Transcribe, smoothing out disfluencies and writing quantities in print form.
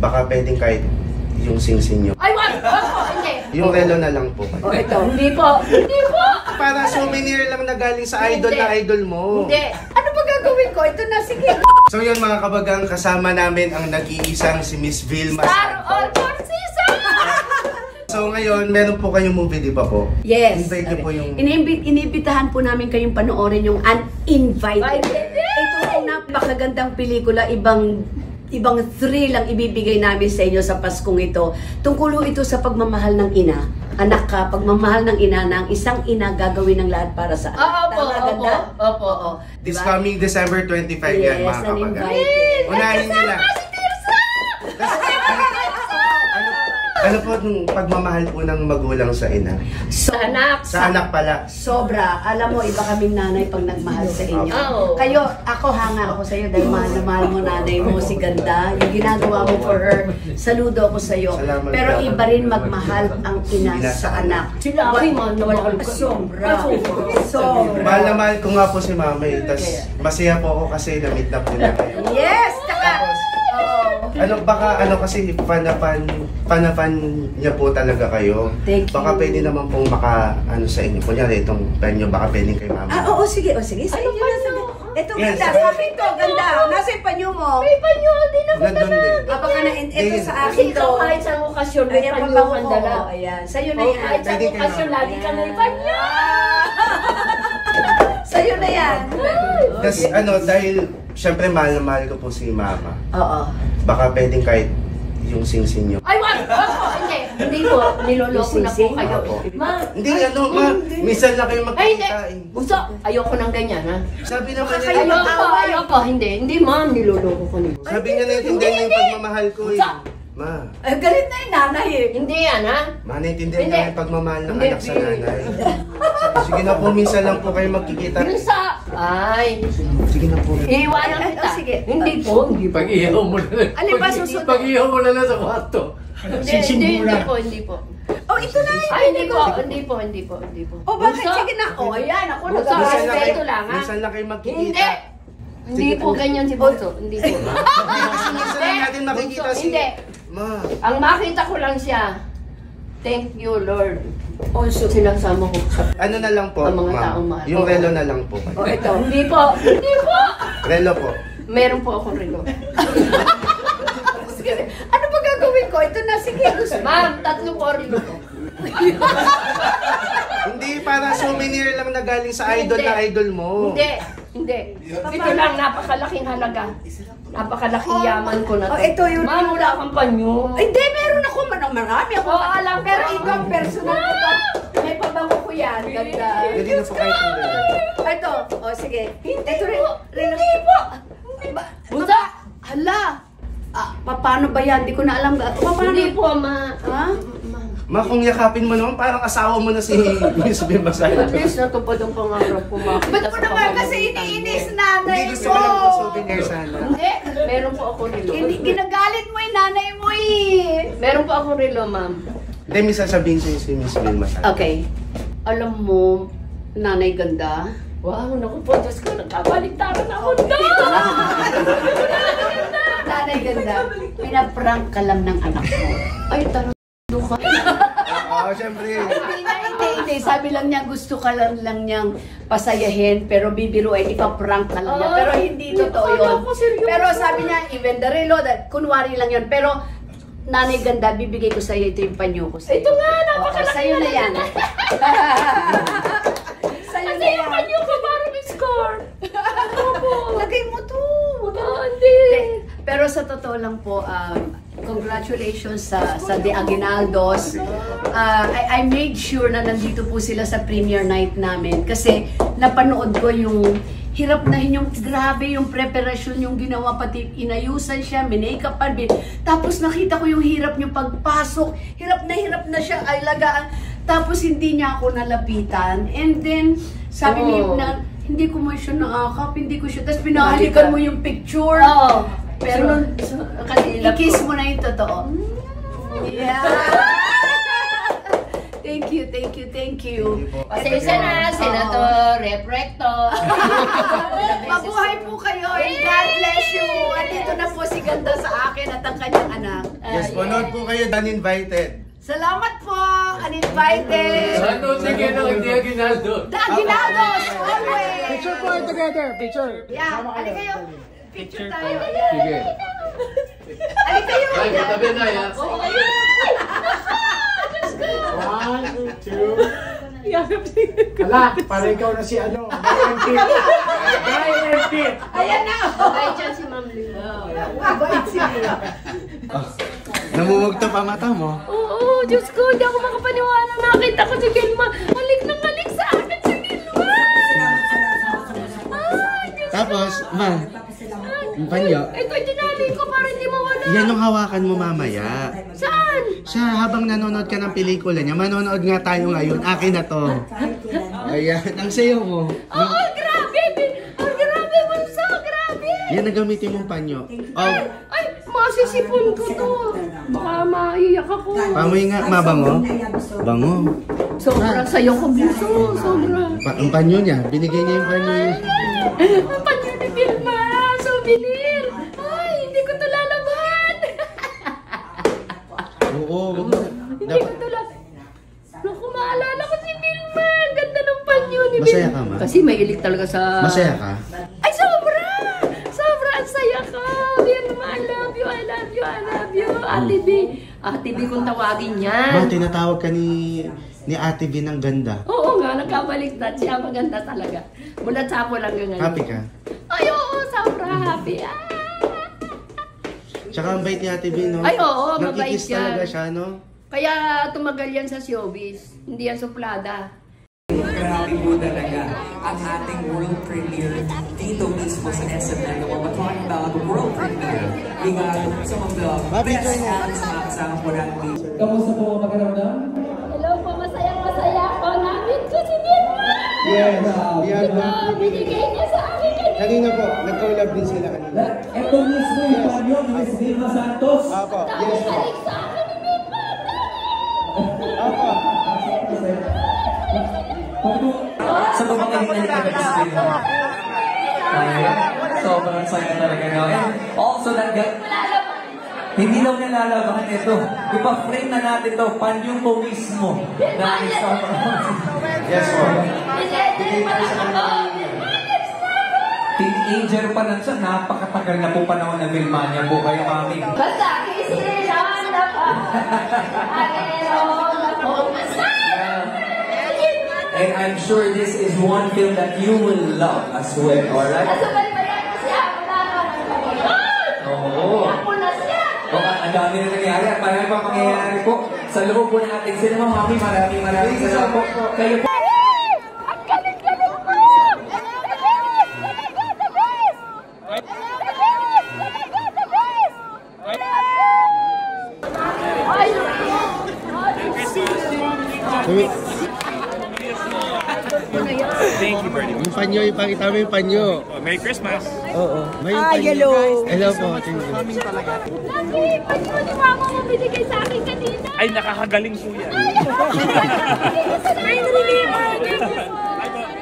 Baka pwedeng kahit yung sing-sing nyo. Ay, wag! Hindi. Yung relo na lang po. Oh, ito. Hindi po. Hindi po. Para souvenir lang na galing sa idol na idol mo. Hindi. Ano ba gagawin ko? Ito na, sige. So yun mga kabagang, kasama namin ang nag-iisang si Miss Vilma. Star all for season! So ngayon, meron po kayong movie, di ba po? Yes. Invite niyo po yung... Inibitahan po namin kayong panoorin yung Uninvited. Ito ang napakagandang pelikula, ibang thrill ang ibibigay namin sa inyo sa Paskong ito. Tungkol ho ito sa pagmamahal ng ina. Anak ka, pagmamahal ng ina na ang isang ina gagawin ng lahat para sa anak. Opo, opo, opo. This coming December 25 yan mga kabagang. Uninvited. Unahin nila. Ano po nung pagmamahal po ng magulang sa ina? Sa anak. Sa anak pala. Sobra. Alam mo, iba kaming nanay pag nagmahal sa inyo. Oh. Kayo, ako hanga ako sa iyo dahil mahal na mahal mo nanay mo, si ganda. Yung ginagawa mo for her, saludo ako sa iyo. Salamat. Pero iba rin magmahal ang ina sa anak. Sila aking mahal na mahal ko. Sobra. Sobra. Mahal na mahal ko nga po si Mama eh. Tas masaya po ako kasi na-meet na po niya kayo. Yes! Tsaka, Kasi panapan niya po talaga kayo. Thank you. Baka pwede naman pong sa inyo. Kunyari itong penyo, baka pwedeng kay Mama. oo, sige. Sa inyo na sabi. Ito, Yes. ganda. Sa akin to, ganda. Nasa yung panyo mo. May panyo din ako Nandun din. Baka na, ito sa Kasi akin to. ikaw kahit sa okasyon, may Ayan, panyo pabango kang ko. dala. Ayan, sa'yo na Oh, yan. kahit sa Pwede kayo. okasyon, lagi ka may panyo. Sa'yo na yan. Tapos dahil syempre mahal na mahal ko po si Mama. Oo. Baka pwedeng kahit yung sing-sing nyo. Ay, wag! Hindi. Hindi po. Niloloko na po Sing-sing? kayo. Opo. Ma. Hindi minsan lang kayo Ay, hindi. magkita eh. Gusto. Ayoko ng ganyan, ha? Sabi naman Baka kayo niya, Ayoko. Hindi. Hindi, ma'am. Niloloko ko nila. sabi niya naintindihan niya yung pagmamahal ko eh. Ma, Galit na yung nanay eh. Hindi yan, ha? naintindihan Hindi. niya yung pagmamahal ng Hindi, anak sa nanay. Sige na po, minsan lang po kayo magkikita. Yung sa... Ay. Sige na po. Iiwanan kita. Sige. Hindi po. Hindi po. Pag-ihaw mo na lang. Alin ba susunod? Pag-ihaw mo na lang sa kwarto. Hindi po. Hindi po. Oh, ito na yun. Ay, hindi po. Hindi po. Oh, bakit? Bunso. Sige na. Oh, ayan. Ako Bunso. nag-aasal. Respeto lang, ha? Minsan lang kayo Hindi. magkikita. Hindi po ganyan si Bunso. Hindi po. Minsan lang natin makikita Bunso, si... hindi. Ma, Ang makita ko lang siya. Thank you, Lord. Also, Sinasama ko sa... ano na lang po, Ang mga ma'am. taong mahal. Yung Oo. relo na lang po. oh, ito. Hindi po. Hindi po. Relo po. Meron po akong relo. Ano ba gagawin ko? Ito na. Sige. Ma'am, 3 po relo ko. Hindi, para souvenir lang na galing sa idol Hindi. na idol mo. Hindi. Ito lang, napakalaking halaga. Napakalaking yaman ko na to. Oh, ito yun. Ma'am, wala kang panyo. Hindi, meron ako. Marami ako. Oo, alam ko. Pero ito ang personal ko to. May pabango ko yan. Ganda. Hindi na po kahit hindi. Ito. Oh, sige. Hindi Ito rin. po. Hindi po. Bunso. Hala. Paano ba yan? Hindi ko na alam. Paano? Hindi po, ma. Ha? Ma, kung yakapin mo naman, parang asawa mo na si Miss Vilma At least natupad ang pangarap ko. Ba't mo naman kasi iniinis nanay Hindi gusto mo? mo lang po souvenir sana. Hindi. Meron po ako relo. Ginagalit mo yung nanay mo eh. Meron po ako relo, ma'am. Hindi, may sasabihin sa'yo si Miss Vilma sana. Okay. Alam mo, nanay ganda. Wow, naku po, Diyos ko, nagkabaligtaran ako doon! Nanay ganda. Pinaprank ka lang ng anak mo. Ay, tarang ka. Oo, syempre. Hindi. Sabi lang niya, gusto ka lang niyang pasayahin, pero bibiruin, ipaprank ka lang niya. Pero hindi totoo yun. Pero sabi niya, even the reload, kunwari lang yun. Pero, nanay ganda, bibigay ko sa'yo, ito yung panyo ko sa'yo. Ito nga, napakalaki Sa'yo na yan. Sa'yo na yan. Panyo ko, parang score. Lagay mo to. Hindi. Pero sa totoo lang po, congratulations sa The Aguinaldos. I made sure na nandito po sila sa premiere night namin kasi napanood ko yung hirap na yung grabe yung preparasyon yung ginawa, pati inayusan siya, minake-upan, tapos nakita ko yung hirap yung pagpasok, hirap na siya, ay lagaan, tapos hindi niya ako nalapitan, and then sabi niya na hindi ko mo siya naakap, hindi ko siya, tapos pinahalikan mo yung picture. Oo. Pero, kasi i-kiss mo na yung totoo. Yeah! Thank you, thank you, thank you. Pasensya na, Senator Rep Recto. Mabuhay po kayo and God bless you. Andito na po si Ganda sa akin at ang kanyang anak. Yes, panood po kayo, uninvited. Salamat po, uninvited. Ano, sige na, hindi Aguinaldo. The Aguinaldos, always. Picture po together, picture. Yeah, ali kayo. Picture tayo. Sige. Ali kayo. Ay, katabi na yan. One, two. Ala, para ikaw na si ano. Brian Pitt. Ayan na. Bye dyan si Ma'am Lynn. Mabait siya. Namumugto pa mata mo. Oo, Diyos ko, hindi ako makapaniwala. Nakita ko si Vilma. Halik na halik sa akin si Vilma. Ay, Diyos ko. Tapos, ma, yung panyo. Ito, dinali ko para hindi mawala. Yan yung hawakan mo mamaya. Saan? Siya, habang nanonood ka ng pelikula niya, manonood nga tayo ngayon. Akin na to. Ayan, ang sayo mo. Oo, grabe. Ang grabe, Bunso, grabe. Yan ang gamitin mong panyo. Oh, Ay, masisipon ko to. Baka maiyak ako. pamoy nga, mabango. Bango. Sobrang sayo ko, Bunso. Sobra. Ang panyo niya, binigay niya yung panyo niya. Ang panyo ni Vilma. Souvenir. Ay, hindi ko to lalaban. Oo, wag mo. Hindi ko to lalaban. Naku, maalala ko si Vilma. Ang ganda ng panyo ni Vilma. Masaya ka, ma? Kasi may ilik talaga sa... Masaya ka? Ay, sobra! Sobra ang saya ko! Vilma, I love you, I love you, I love you. Ate B. Ate B kung tawagin yan. Ma, tinatawag ka ni Ate B ng ganda. Oo nga, nagkabaliktad siya. Maganda talaga. Mula sapo lang yung ngayon. Happy ka? Ay, oo, sobra happy. Ah! Tsaka ang bait ni Ate B, no? Ay, oo, mabait Nagkikis yan. talaga siya, no? Kaya tumagal yan sa showbiz. Hindi yan suplada. Grabe po talaga ang ating world premiere dito mismo sa SMN. We're talking about world premiere. We got some of the best acts na kasama po natin. Kamusta po ang pakiramdam? Hello po, masayang-masaya ako. Namit ko si Vilma! Yes, yan po. Binigay niya sa akin kanina. Kanina po, nag-collab din sila kanina. Ito mismo yung panyo ni Miss Vilma Santos. Apo, yes po. Balik sa akin ni Vilma! Apo. Sa pamamagitan ng Miss Vilma. Sobrang saya talaga no. And also that hindi lang nalalabahan ito. Ipa-frame na natin to, panyo po mismo. Yes po. Teenager pa lang siya, napakatagal na po panahon na Vilmania po kayo kami. Basta, kisilahan na pa. Akin na po. And I'm sure this is one film that you will love as well, alright? Nasubaybayan ko siya. Wala ka na. Oo. Ako na siya. Ang dami na nangyayari at marami pang mangyayari po sa loob po ng ating cinema. Mami, maraming salamat po. Kayo po. Ang galing-galing mo! Thank you, Bernie. Yung panyo, ipakita mo yung panyo. Merry Christmas. Oo. May yung panyo. hello. Hello po. Thank you. Lagi, pag mo ni Mama mo binigay sa akin kanina. Ay, nakakagaling po yan. Ay, nalilihan. Thank you po.